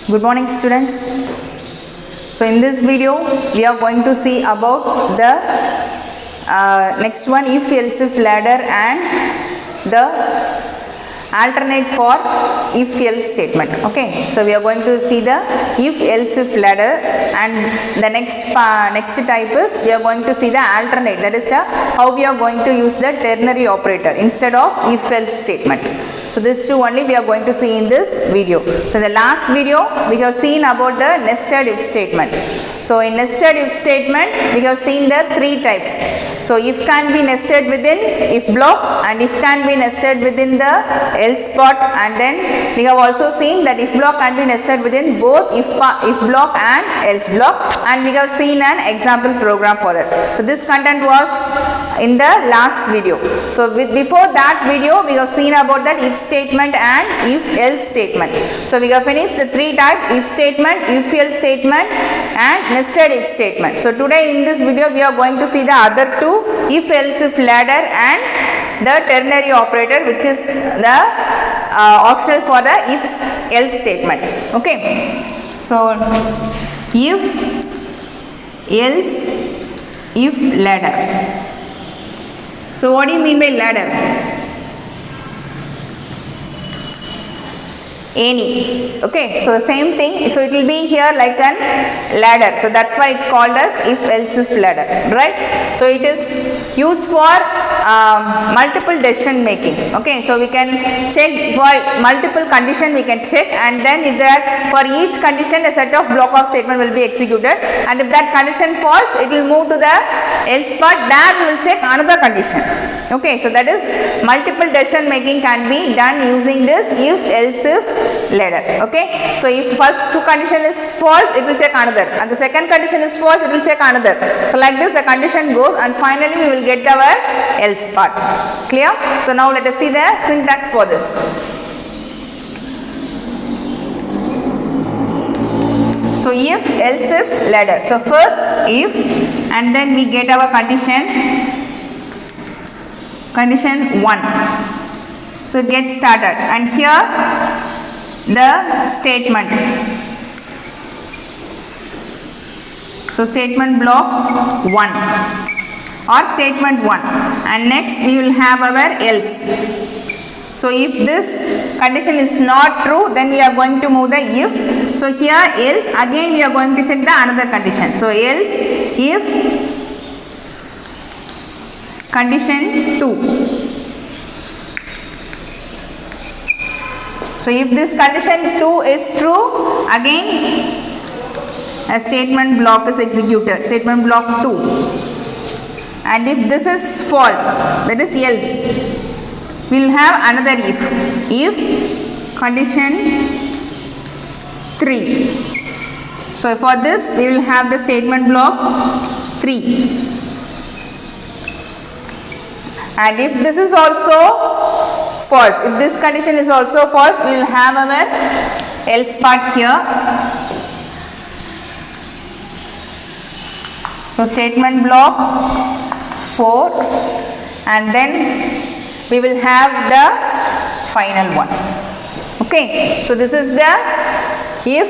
Good morning, students. So in this video we are going to see about the next one, if else if ladder and the alternate for if else statement. Okay, so we are going to see the if else if ladder, and the next type is we are going to see the alternate, that is how we are going to use the ternary operator instead of if else statement. So these two only we are going to see in this video. So in the last video we have seen about the nested if statement. So in nested if statement we have seen the three types. So if can be nested within if block, and if can be nested within the else part, and then we have also seen that if block can be nested within both if block and else block, and we have seen an example program for that. So this content was in the last video. So before that video we have seen about that if statement and if else statement. So we have finished the three types: if statement, if else statement and nested if statement. So today in this video we are going to see the other two, if else if ladder and the ternary operator, which is the optional for the if else statement. Okay, so if else if ladder. So what do you mean by ladder? Any. Okay, so the same thing, so it will be here like an ladder, so that's why it's called as if else if ladder, right? So it is used for multiple decision making. Okay, so we can check for multiple condition, we can check, and then if that for each condition a set of block of statement will be executed, and if that condition falls it will move to the else part, there we will check another condition. Okay, so that is multiple decision making can be done using this if else if ladder. Okay, so if first two condition is false it will check another, and the second condition is false it will check another. So like this the condition goes, and finally we will get our else part. Clear? So now let us see the syntax for this. So if else if ladder. So first if, and then we get our condition 1. So get started, and here the statement. So statement block 1 or statement 1, and next we will have our else. So if this condition is not true then we are going to move the if. So here else, again we are going to check the another condition. So else if condition 2. So if this condition 2 is true, again a statement block is executed, statement block 2. And if this is false, that is else, we will have another if condition 3. So for this we will have the statement block 3. And if this is also false, if this condition is also false, we will have our else part here. So statement block 4, and then we will have the final one. Okay, so this is the if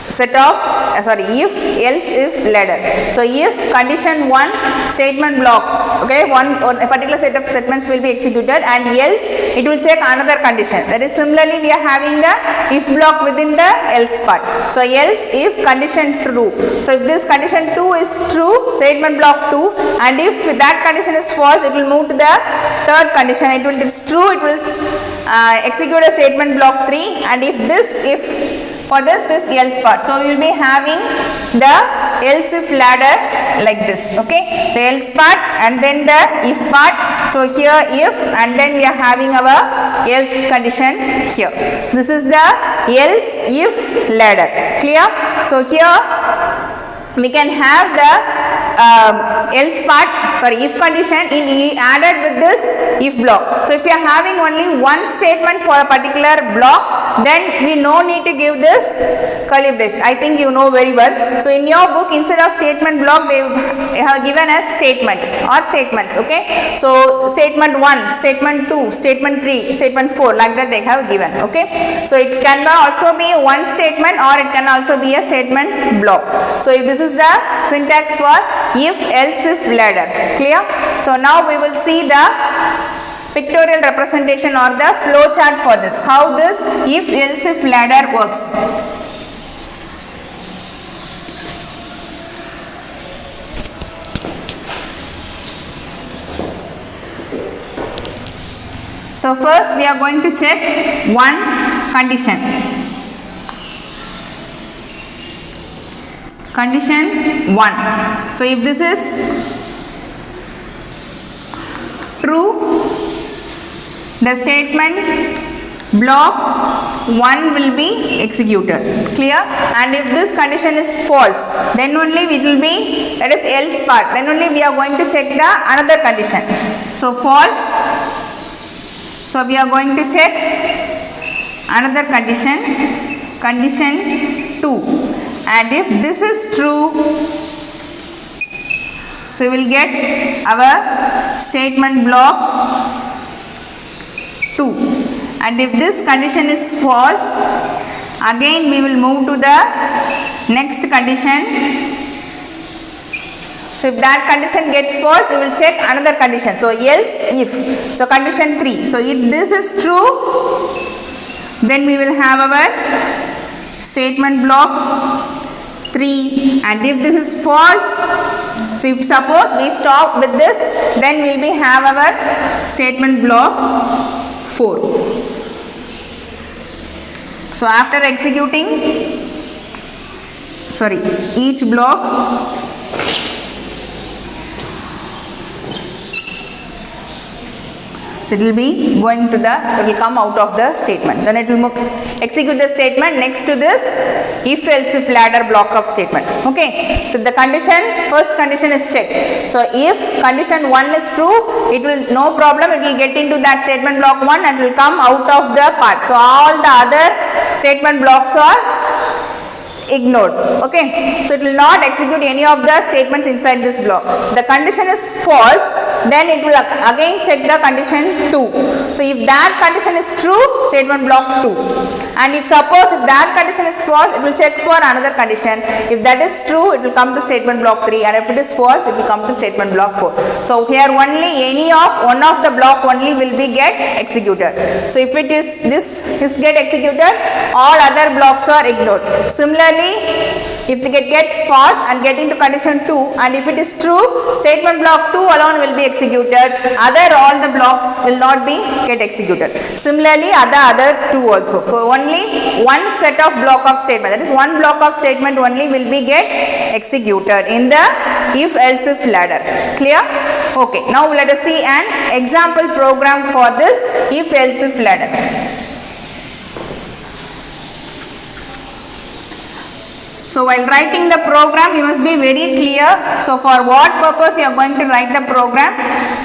set of if else if ladder. So if condition 1 statement block, okay, one or a particular set of statements will be executed, and else it will check another condition. That is, similarly we are having the if block within the else part. So else if condition true. So if this condition 2 is true, statement block 2, and if that condition is false it will move to the third condition. It is true, it will execute a statement block 3, and for this else part. So we will be having the else if ladder like this. Okay, the else part and then the if part. So here if, and then we are having our else condition here. This is the else if ladder. Clear? So here we can have the else part, if condition added with this if block. So if you are having only one statement for a particular block, then we no need to give this curly brace. I think you know very well. So in your book, instead of statement block, they have given as statement or statements. Okay, so statement 1, statement 2, statement 3, statement 4, like that they have given. Okay, so it can also be one statement or it can also be a statement block. So if this is the syntax for if, else, if ladder. Clear? So now we will see the pictorial representation or the flow chart for this. How this if, else, if ladder works. So first we are going to check one condition. Condition 1. So if this is true, the statement block 1 will be executed. Clear? And if this condition is false, then only it will be, that is else part, then only we are going to check the another condition. So false. So we are going to check another condition, condition 2. And if this is true, so we will get our statement block 2. And if this condition is false, again we will move to the next condition. So if that condition gets false, we will check another condition. So else, if. So condition 3. So if this is true, then we will have our statement block 3. And if this is false, so if suppose we stop with this, then we will be have our statement block 4. So after executing, each block, it will be going to the, it will come out of the statement. Then it will execute the statement next to this if, else, if ladder block of statement. Okay. So the condition, first condition is checked. So if condition 1 is true, it will, no problem, it will get into that statement block 1 and will come out of the part. So all the other statement blocks are ignored. Okay, so it will not execute any of the statements inside this block. The condition is false, then it will again check the condition 2. So if that condition is true, statement block 2. And if suppose if that condition is false, it will check for another condition. If that is true, it will come to statement block 3, and if it is false, it will come to statement block 4. So here only any of one of the block only will be get executed. So if it is this is get executed, all other blocks are ignored. Similarly, if it gets false and get into condition 2, and if it is true, statement block 2 alone will be executed, other all the blocks will not be get executed. Similarly other 2 also. So only one set of block of statement, that is one block of statement only will be get executed in the if, else, if ladder. Clear? Okay, now let us see an example program for this if, else, if ladder. So while writing the program, you must be very clear. So for what purpose you are going to write the program,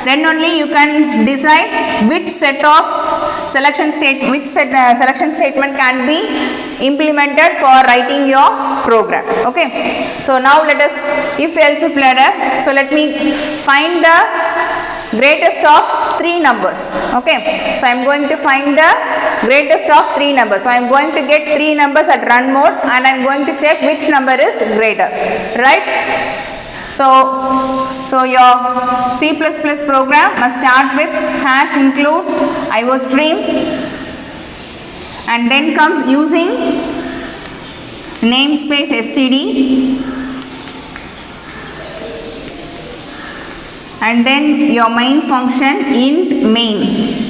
then only you can decide which set of selection statement can be implemented for writing your program. Okay. So now let us if, else, if ladder. So let me find the greatest of 3 numbers. Okay, so I am going to find the greatest of 3 numbers. So I am going to get 3 numbers at run mode, and I am going to check which number is greater, right? So your C++ program must start with #include iostream, and then comes using namespace std, and then your main function int main.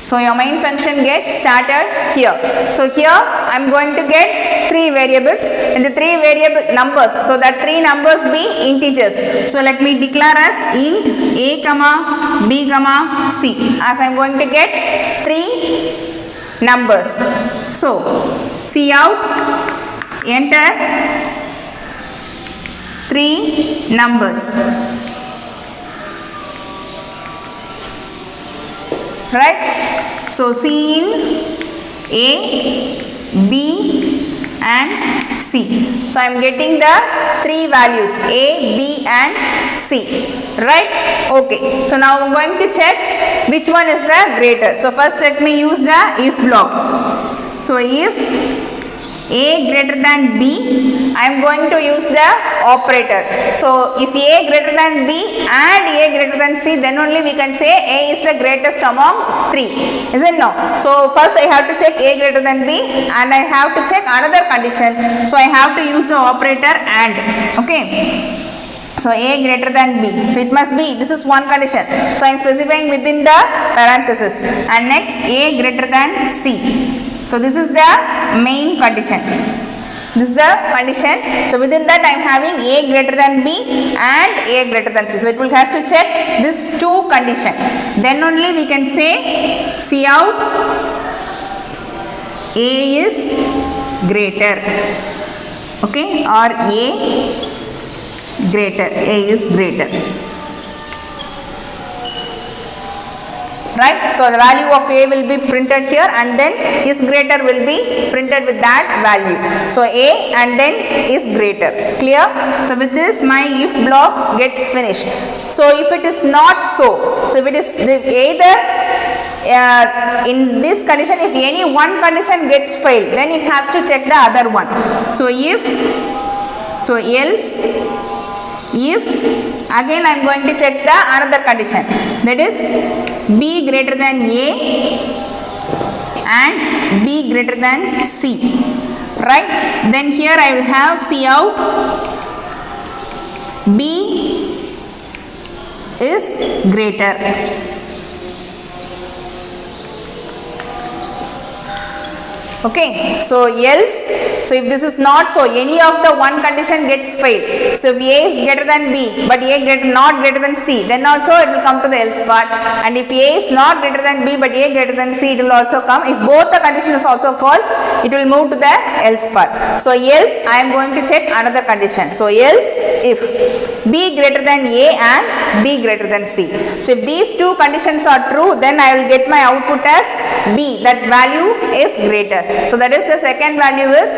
So your main function gets started here. So here I am going to get 3 variables, and the 3 variable numbers. So that 3 numbers be integers. So let me declare as int a comma b comma c, as I am going to get 3 numbers. So cout, enter 3 numbers, right? So cin A, B and C. So I am getting the three values A, B and C, right? Okay, so now I am going to check which one is the greater. So first let me use the if block. So if A greater than B, I am going to use the operator. So if A greater than B and A greater than C, then only we can say A is the greatest among three, isn't it? No. So first I have to check A greater than B and I have to check another condition. So I have to use the operator and. Okay. So A greater than B. So it must be, this is one condition. So I am specifying within the parenthesis. And next A greater than C. So this is the main condition. This is the condition. So within that I am having A greater than B and A greater than C. So it will have to check this two condition. Then only we can say C out A is greater. Okay, or A greater. A is greater. Right, so the value of A will be printed here and then is greater will be printed with that value. So A and then is greater. Clear? So with this my if block gets finished. So if it is not so, if it is either in this condition, if any one condition gets failed, then it has to check the other one. So else if again I am going to check the another condition, that is B greater than A and B greater than C, right? Then here I will have C out B is greater. Okay, so else, so if this is not so, any of the one condition gets failed. So if A is greater than B but A not greater than C, then also it will come to the else part. And if A is not greater than B but A greater than C, it will also come. If both the conditions also false, it will move to the else part. So else I am going to check another condition. So else if B greater than A and B greater than C. So if these two conditions are true, then I will get my output as B, that value is greater. So that is the second value is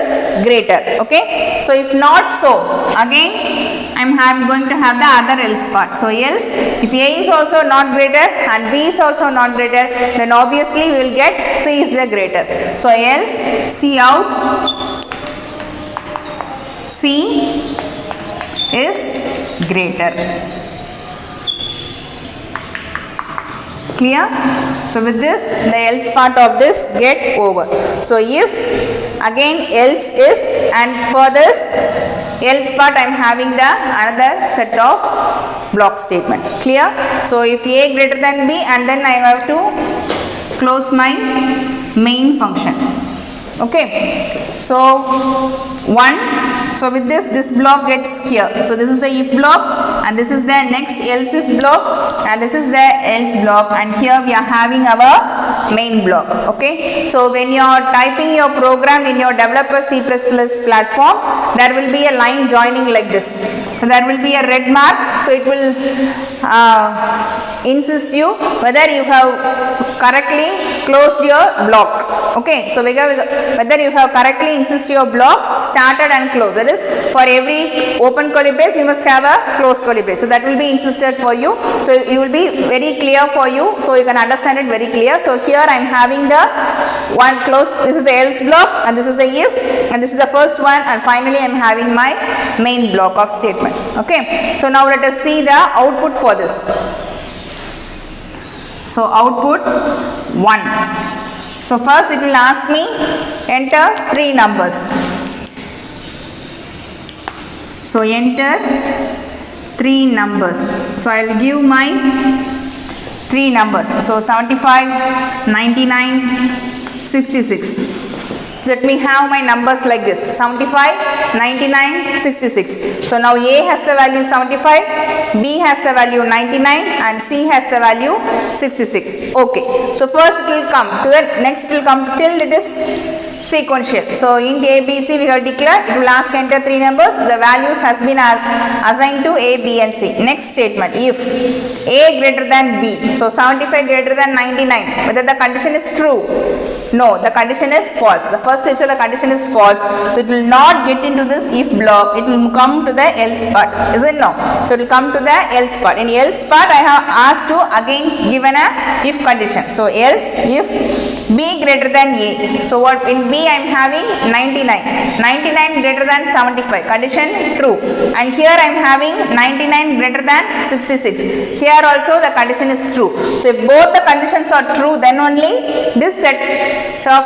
greater. Okay. So if not so, again I am going to have the other else part. So else if A is also not greater and B is also not greater, then obviously we will get C is the greater. So else C out C is greater. Clear? So with this the else part of this get over. So if again else if, and for this else part I am having the another set of block statement. Clear? So if A greater than B, and then I have to close my main function. Okay. So 1. So with this block gets here. So this is the if block and this is the next else if block and this is the else block, and here we are having our main block. Okay. So when you are typing your program in your developer C++ platform, there will be a line joining like this. So there will be a red mark. So it will insist you whether you have correctly closed your block. Okay. So whether you have correctly insist your block started and closed. That is, for every open curly brace you must have a closed curly brace. So that will be insisted for you. So it will be very clear for you. So you can understand it very clear. So here I am having the one closed. This is the else block and this is the if, and this is the first one, and finally I am having my main block of statement. Okay. So now let us see the output for this. So output 1. So first it will ask me enter 3 numbers. So enter 3 numbers. So I will give my 3 numbers. So 75, 99, 66. Let me have my numbers like this: 75, 99, 66. So now A has the value 75, B has the value 99 and C has the value 66. Okay. So first it will come to the next, it will come till it is sequential. So in A, B, C we have declared, it will ask enter 3 numbers. The values has been assigned to A, B and C. Next statement, if A greater than B, so 75 greater than 99, whether the condition is true. No, the condition is false. The first itself the condition is false. So it will not get into this if block. It will come to the else part. Is it no? So it will come to the else part. In else part I have asked to again given a if condition. So else if B greater than A. So what in B I am having 99. 99 greater than 75. Condition true. And here I am having 99 greater than 66. Here also the condition is true. So if both the conditions are true, then only this set of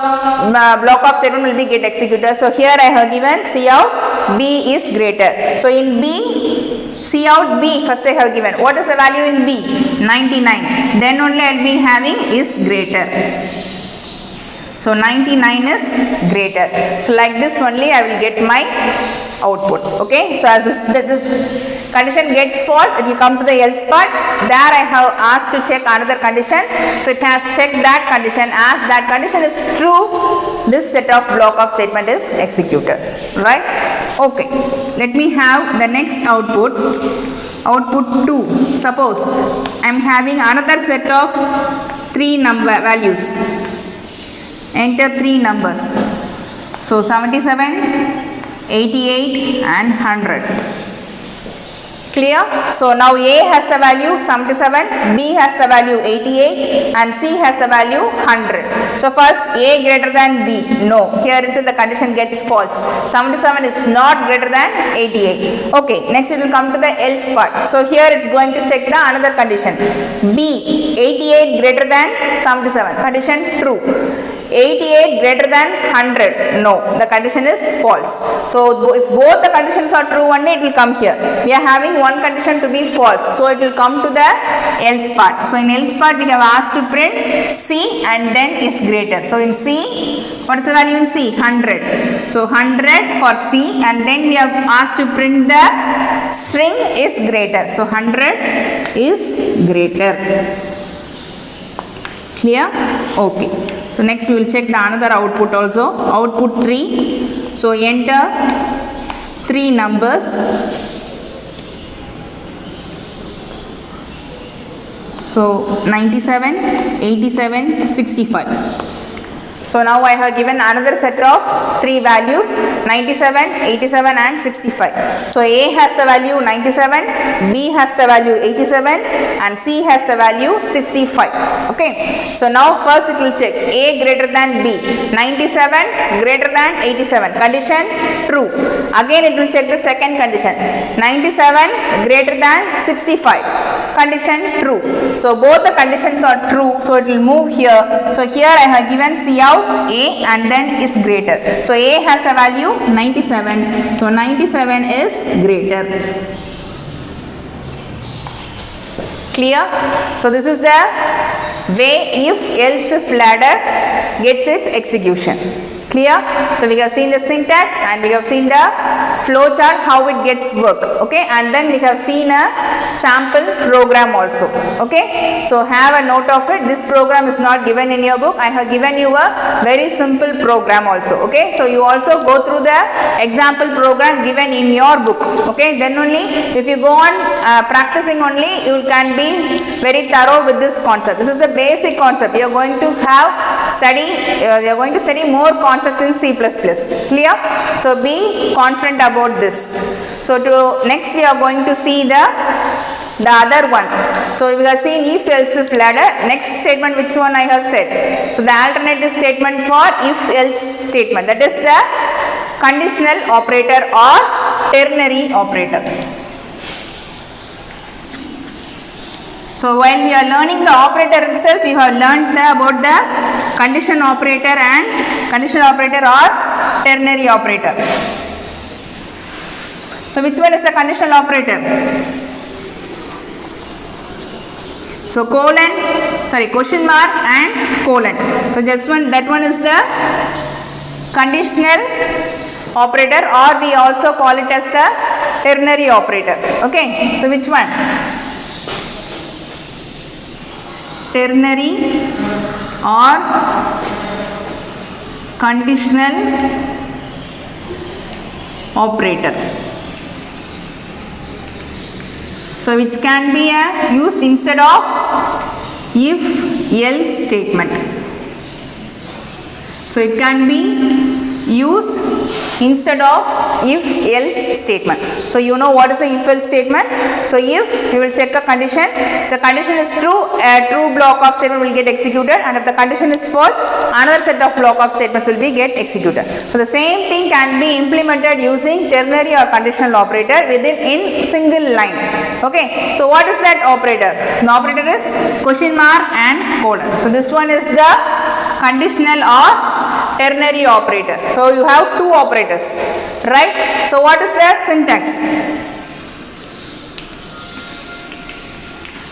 block of statement will be get executed. So here I have given C out B is greater. So in B, C out B first I have given. What is the value in B? 99. Then only I will be having is greater. So 99 is greater. So like this only I will get my output. Okay. So as this condition gets false, it will come to the else part. There I have asked to check another condition. So it has checked that condition. As that condition is true, this set of block of statement is executed. Right. Okay. Let me have the next output. Output 2. Suppose I am having another set of 3 number values. Enter 3 numbers. So 77, 88 and 100. Clear? So now A has the value 77, B has the value 88 and C has the value 100. So first A greater than B. No. Here is the condition gets false. 77 is not greater than 88. Okay. Next it will come to the else part. So here it's going to check the another condition. B 88 greater than 77. Condition true. 88 greater than 100. No, the condition is false. So if both the conditions are true only, it will come here. We are having one condition to be false. So it will come to the else part. So in else part we have asked to print C and then is greater. So in C, what is the value in C? 100. So 100 for C and then we have asked to print the string is greater. So 100 is greater. Clear? Okay. So next we will check the another output also. Output 3. So enter 3 numbers. So 97, 87, 65. So now I have given another set of 3 values 97, 87 and 65. So A has the value 97, B has the value 87 and C has the value 65. Okay. So now first it will check A greater than B. 97 greater than 87. Condition true. Again it will check the second condition. 97 greater than 65. Condition true. So both the conditions are true. So it will move here. So here I have given C out A and then is greater. So A has the value 97. So 97 is greater. Clear? So this is the way if else if ladder gets its execution. Clear? So we have seen the syntax and we have seen the flow chart how it gets work. Okay, and then we have seen a sample program also. Okay, so have a note of it. This program is not given in your book. I have given you a very simple program also. Okay, so you also go through the example program given in your book. Okay, then only if you go on practicing only you can be very thorough with this concept. This is the basic concept. You are going to have you are going to study more concepts in C++. Clear? So be confident about this. So to next we are going to see the other one. So we have seen if else if ladder. Next statement which one I have said. So the alternative statement for if else statement, that is the conditional operator or ternary operator. So while we are learning the operator itself, we have learned about the condition operator and conditional operator or ternary operator. So which one is the conditional operator? So question mark and colon. So just one, that one is the conditional operator, or we also call it as the ternary operator. Okay. So which one? Ternary or conditional operator. So which can be used instead of if else statement. So it can be used instead of if else statement. So you know what is the if else statement. So if you will check a condition, the condition is true, a true block of statement will get executed, and if the condition is false, another set of block of statements will be get executed. So the same thing can be implemented using ternary or conditional operator within in single line. Okay, so what is that operator? The operator is question mark and colon. So this one is the conditional or ternary operator. So you have two operators, right? So what is the syntax?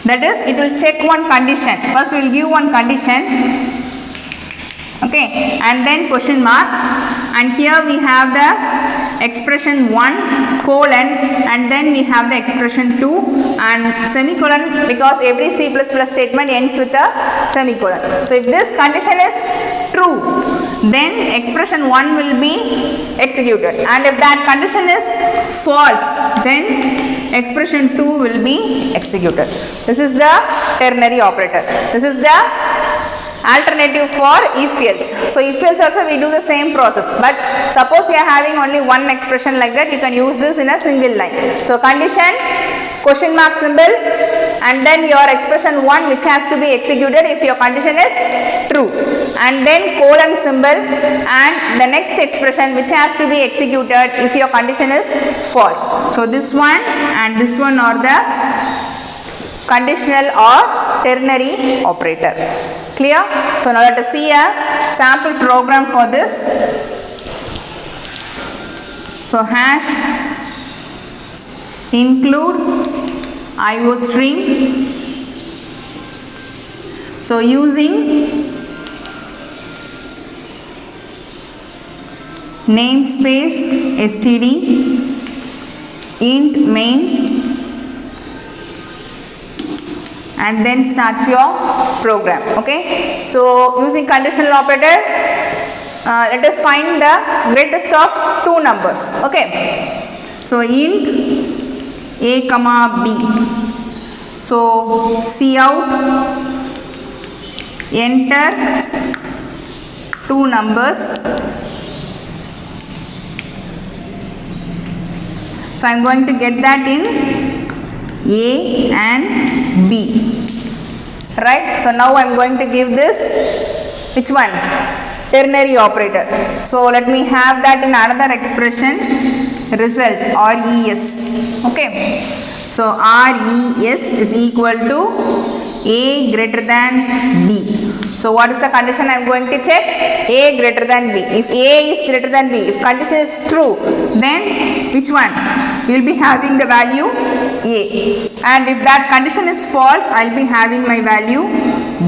That is, it will check one condition. First we will give one condition, okay, and then question mark, and here we have the expression 1 colon, and then we have the expression 2 and semicolon, because every C++ statement ends with a semicolon. So if this condition is true, then expression 1 will be executed, and if that condition is false, then expression 2 will be executed. This is the ternary operator. This is the alternative for if else. So if else also we do the same process, but suppose we are having only one expression like that, you can use this in a single line. So condition, question mark symbol, and then your expression 1 which has to be executed if your condition is true, and then colon symbol and the next expression which has to be executed if your condition is false. So this one and this one are the conditional or ternary operator. Clear? So now let us see a sample program for this. So hash include IO stream. So using namespace std int main, and then start your program. Okay, so using conditional operator, let us find the greatest of two numbers. Okay, so int a comma b. So cout, enter two numbers. So I am going to get that in A and B, right? So now I am going to give this, which one? Ternary operator. So let me have that in another expression, result, RES. Okay, so RES is equal to A greater than B. So what is the condition I am going to check? A greater than B. If A is greater than B, if condition is true, then which one? We will be having the value A, and if that condition is false, I will be having my value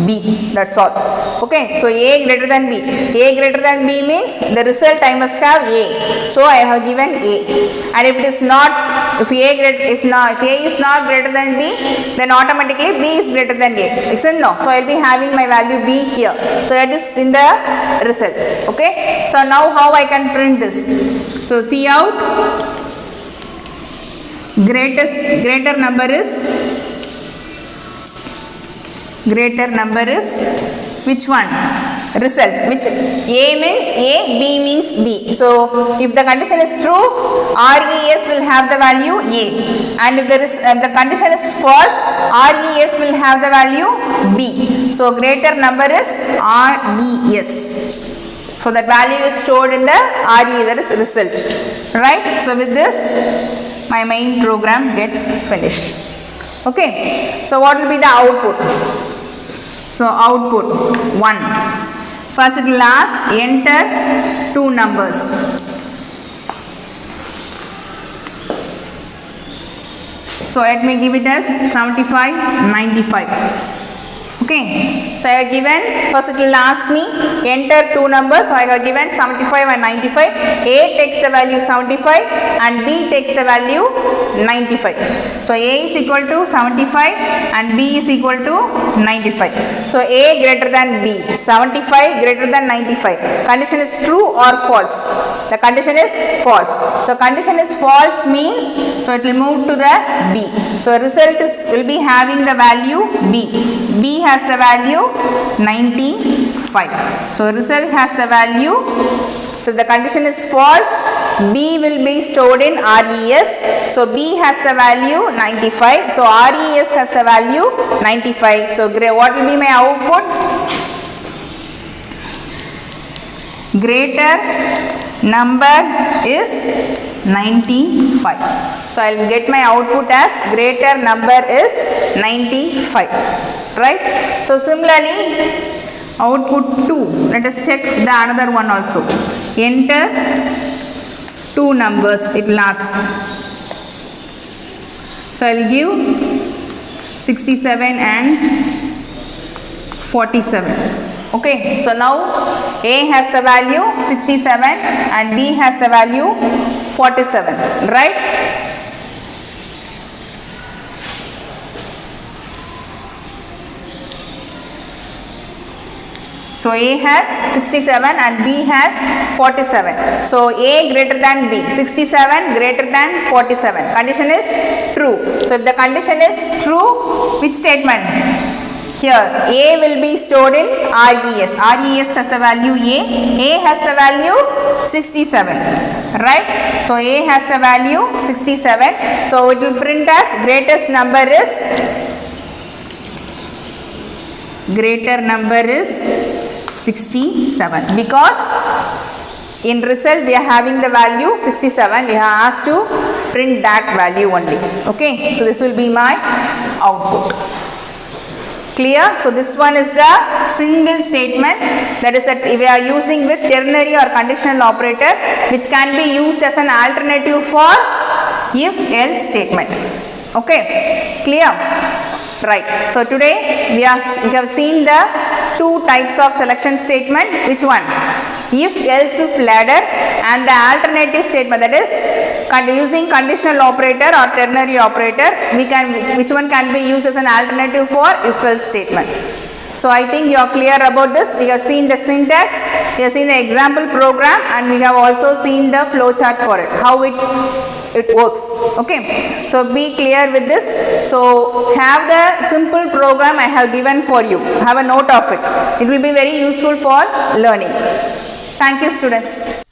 B. That's all. Okay, so A greater than B. A greater than B means the result I must have A. So I have given A, and if it is not, if A is not greater than B, then automatically B is greater than A. Isn't no? So I will be having my value B here. So that is in the result. Okay. So now how I can print this? So cout greater number is which one? Result. Which A means A, B means B. So if the condition is true, RES will have the value A, and if the condition is false, RES will have the value B. So greater number is RES. So that value is stored in the RE, that is result. Right? So with this, my main program gets finished. Okay. So what will be the output? So output 1. First it will ask enter two numbers. So let me give it as 75, 95. Okay, so I have given, first it will ask me enter two numbers, so I have given 75 and 95. A takes the value 75 and B takes the value 95. So A is equal to 75 and B is equal to 95. So A greater than B, 75 greater than 95. Condition is true or false? The condition is false. So condition is false means, so it will move to the B. So result will be having the value B. B has has the value 95. So result has the value. So if the condition is false, B will be stored in RES. So B has the value 95. So RES has the value 95. So what will be my output? Greater number is 95. So I will get my output as greater number is 95. Right? So similarly, output 2. Let us check the another one also. Enter 2 numbers it will ask. So I will give 67 and 47. Okay, so now A has the value 67 and B has the value 47, right? So A has 67 and B has 47. So A greater than B, 67 greater than 47. Condition is true. So if the condition is true, which statement? Here A will be stored in RES. RES has the value A. A has the value 67. Right? So A has the value 67. So it will print as greatest number is $67 because in result we are having the value 67. We have asked to print that value only. Okay, so this will be my output. Clear? So this one is the single statement, that is that we are using with ternary or conditional operator, which can be used as an alternative for if else statement. Okay, clear? Right. So today we have seen the 2 types of selection statement. Which one? If else if ladder and the alternative statement, that is using conditional operator or ternary operator. Which one can be used as an alternative for if else statement. So I think you are clear about this. We have seen the syntax, we have seen the example program, and we have also seen the flow chart for it, how it works. Okay, so be clear with this. So have the simple program I have given for you, have a note of it. It will be very useful for learning. Thank you, students.